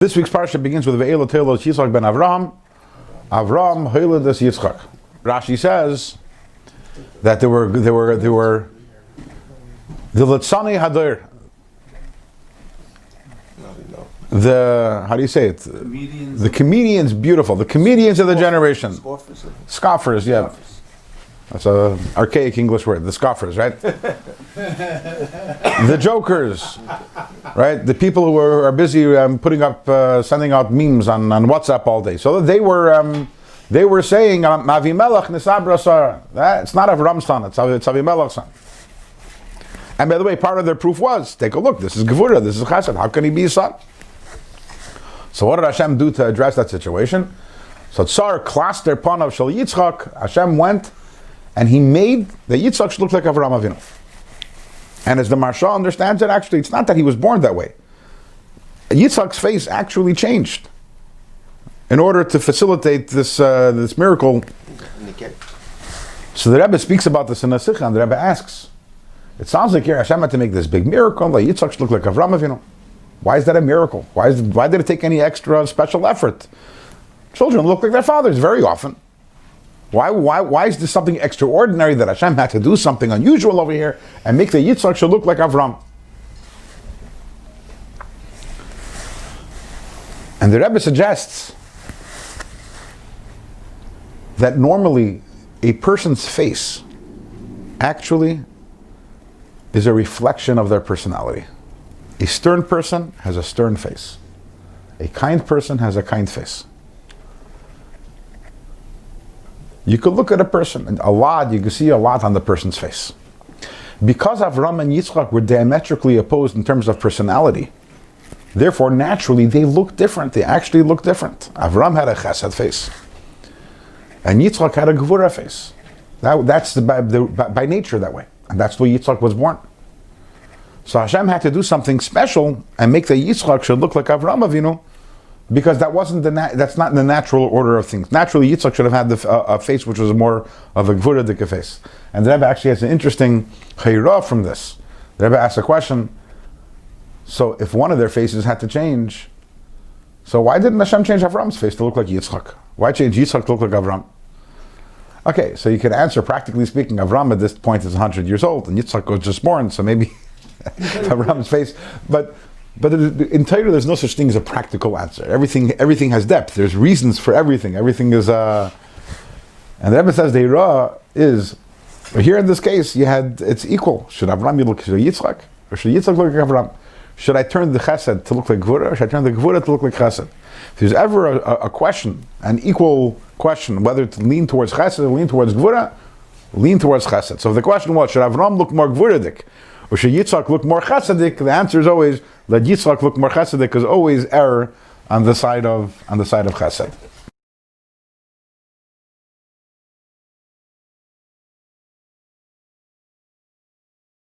This week's parsha begins with Ve'elo Telos Yitzchak ben Avraham. Avram Hoiledes Yitzchak. Rashi says that there were the Litzani Hadir. The how do you say it? The comedians, beautiful. The comedians of the generation. Scoffers, yeah. That's an archaic English word. The scoffers, right? The jokers, right? The people who are busy putting up, sending out memes on WhatsApp all day. So they were saying, "Avimelech nisabra sar." It's not Avram's son. It's Avimelech's son. And by the way, part of their proof was, take a look. This is Gevurah. This is Chesed. How can he be his son? So what did Hashem do to address that situation? So Tsar cluster panav shel Yitzchak. Hashem went and he made the Yitzchak should look like Avraham Avinu. And as the Marsha understands it, actually, it's not that he was born that way. Yitzchak's face actually changed in order to facilitate this miracle. So the Rebbe speaks about this in the Sikha, and the Rebbe asks, it sounds like here Hashem had to make this big miracle that Yitzchak should look like Avraham Avinu. Why is that a miracle? Why did it take any extra special effort? Children look like their fathers very often. Why is this something extraordinary that Hashem had to do something unusual over here and make the Yitzchak should look like Avram? And the Rebbe suggests that normally a person's face actually is a reflection of their personality. A stern person has a stern face. A kind person has a kind face. You could look at a person, and you can see a lot on the person's face. Because Avram and Yitzchak were diametrically opposed in terms of personality, therefore, naturally, they look different. They actually look different. Avram had a Chesed face, and Yitzchak had a Gevurah face. That's by nature that way, and that's the way Yitzchak was born. So Hashem had to do something special and make the Yitzchak should look like Avram Avinu, because that's not in the natural order of things. Naturally, Yitzchak should have had a face which was more of a Gevurah face. And the Rebbe actually has an interesting chayra from this. The Rebbe asks a question, so if one of their faces had to change, so why didn't Hashem change Avram's face to look like Yitzchak? Why change Yitzchak to look like Avram? Okay, so you could answer, practically speaking, Avram at this point is 100 years old, and Yitzchak was just born, so maybe Avram's face, but in Torah, there's no such thing as a practical answer. Everything has depth. There's reasons for everything. Everything is and the Rebbe says the Ira is here in this case. It's equal. Should Avram look like Yitzchak, or should Yitzchak look like Avram? Should I turn the Chesed to look like Gevurah, or should I turn the Gevurah to look like Chesed? If there's ever a question, an equal question, whether to lean towards Chesed or lean towards Gevurah, lean towards Chesed. So if the question was, should Avram look more Gevurah, or should Yitzchak look more Chesedic? The answer is always, let Yitzchak look more Chesedic, is always error on the side of Chesed.